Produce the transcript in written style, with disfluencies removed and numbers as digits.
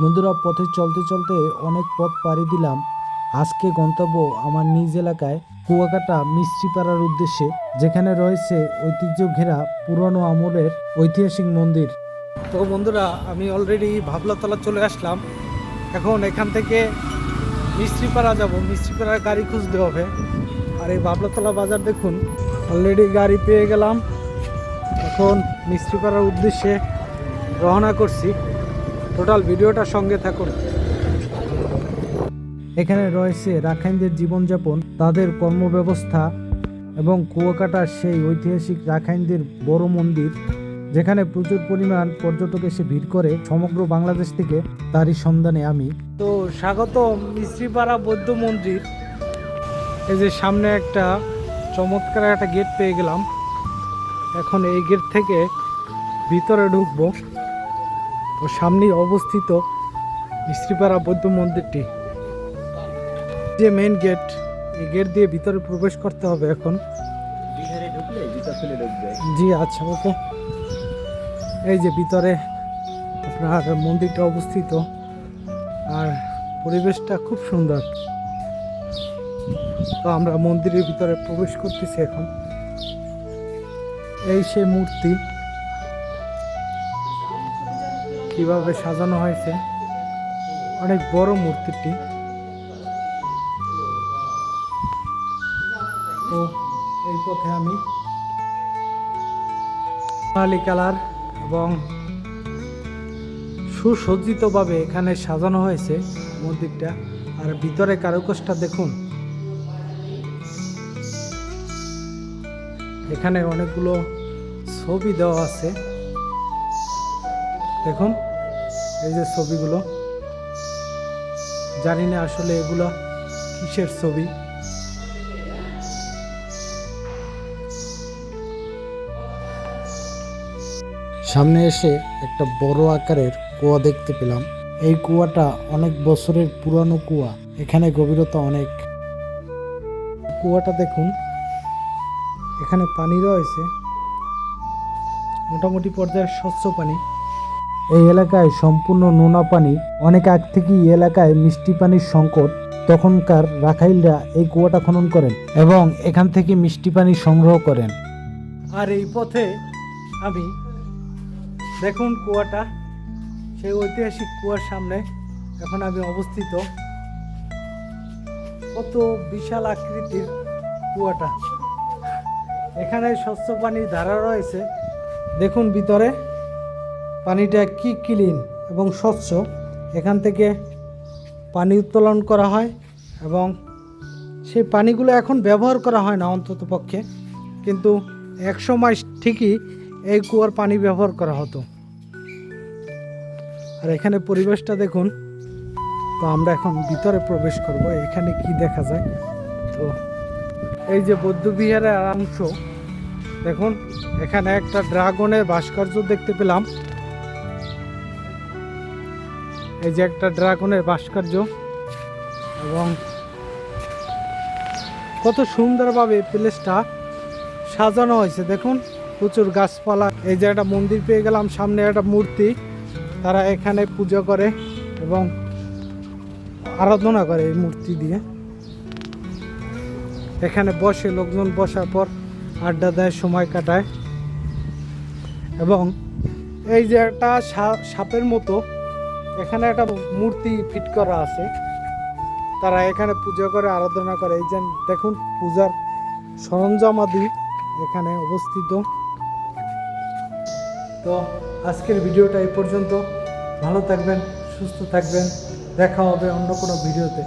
বন্ধুরা, পথে চলতে চলতে অনেক পথ পাড়ি দিলাম। আজকে গন্তব্য আমার নিজ এলাকায় কুয়াকাটা মিস্ত্রিপাড়ার উদ্দেশ্যে, যেখানে রয়েছে ঐতিহ্য ঘেরা পুরনো আমলের ঐতিহাসিক মন্দির। তো বন্ধুরা, আমি অলরেডি ভাবলাতলা চলে আসলাম। এখন এখান থেকে মিস্ত্রিপাড়া যাব, মিস্ত্রিপাড়ার গাড়ি খুঁজতে হবে। আর এই ভাবলাতলা বাজার দেখুন, অলরেডি গাড়ি পেয়ে গেলাম। এখন মিস্ত্রিপাড়ার উদ্দেশ্যে রওনা করছি। টোটাল ভিডিওটার সঙ্গে থাকুন। এখানে রয়েছে রাখাইনদের জীবনযাপন, তাদের কর্মব্যবস্থা এবং কুয়াকাটার সেই ঐতিহাসিক রাখাইনদের বড় মন্দির, যেখানে প্রচুর পরিমাণ পর্যটক এসে ভিড় করে সমগ্র বাংলাদেশ থেকে। তারই সন্ধানে আমি। তো স্বাগত মিস্ত্রিপাড়া বৌদ্ধ মন্দির। এই যে সামনে একটা চমৎকার একটা গেট পেয়ে গেলাম। এখন এই গেট থেকে ভিতরে ঢুকবো। তো সামনেই অবস্থিত মিস্ত্রিপাড়া বৌদ্ধ মন্দিরটি। যে মেইন গেট, এই গেট দিয়ে ভিতরে প্রবেশ করতে হবে। এখন জি আচ্ছা, ওকে। এই যে ভিতরে আপনার মন্দিরটা অবস্থিত, আর পরিবেশটা খুব সুন্দর। তো আমরা মন্দিরের ভিতরে প্রবেশ করতেছি এখন। এই সে মূর্তি কিভাবে সাজানো হয়েছে, অনেক বড় মূর্তিটি। তো এই পথে আমি সোনালী কালার এবং সুসজ্জিতভাবে এখানে সাজানো হয়েছে মন্দিরটা। আর ভিতরে কারুকাজটা দেখুন, এখানে অনেকগুলো ছবি দেওয়া আছে। দেখুন এই যে ছবিগুলো, জানি না আসলে এগুলো কিসের ছবি। সামনে এসে একটা বড় আকারের কুয়া দেখতে পেলাম। এই কুয়াটা অনেক বছরের পুরানো কুয়া, এখানে গভীরতা অনেক। কুয়াটা দেখুন, এখানে পানি রয়েছে, মোটামুটি পর্যায়ের স্বচ্ছ পানি। এই এলাকায় সম্পূর্ণ নোনা পানি। অনেক আগ থেকেই এলাকায় মিষ্টি পানির সংকট। তখনকার রাখাইলরা এই কুয়াটা খনন করেন এবং এখান থেকে মিষ্টি পানি সংগ্রহ করেন। আর এই পথে আমি দেখুন কুয়াটা, সেই ঐতিহাসিক কুয়ার সামনে এখন আমি অবস্থিত। কত বিশাল আকৃতির কুয়াটা। এখানে স্বচ্ছ পানির ধারা রয়েছে। দেখুন ভিতরে পানিটা কি ক্লিন এবং স্বচ্ছ। এখান থেকে পানি উত্তোলন করা হয় এবং সেই পানিগুলো এখন ব্যবহার করা হয় না অন্তত পক্ষে, কিন্তু এক সময় ঠিকই এই কুয়ার পানি ব্যবহার করা হতো। আর এখানে পরিবেশটা দেখুন। তো আমরা এখন ভিতরে প্রবেশ করব, এখানে কি দেখা যায়। তো এই যে বৌদ্ধ বিহারের অংশ দেখুন, এখানে একটা ড্রাগনের ভাস্কর্য দেখতে পেলাম। এই যে একটা ড্রাগনের ভাস্কর্য, এবং কত সুন্দরভাবে প্লেসটা সাজানো হয়েছে দেখুন। প্রচুর গাছপালা। এই যে একটা মন্দির পেয়ে গেলাম, সামনে একটা মূর্তি। তারা এখানে পূজা করে এবং আরাধনা করে এই মূর্তি দিয়ে। এখানে বসে লোকজন, বসার পর আড্ডা দেয়, সময় কাটায়। এবং এই যে একটা সাপের মতো এখানে একটা মূর্তি ফিট করা আছে। তারা এখানে পূজা করে, আরাধনা করে। এই যে দেখুন পূজার সরঞ্জামাদি এখানে অবস্থিত। তো আজকের ভিডিওটা এই পর্যন্ত। ভালো থাকবেন, সুস্থ থাকবেন। দেখা হবে অন্য কোনো ভিডিওতে।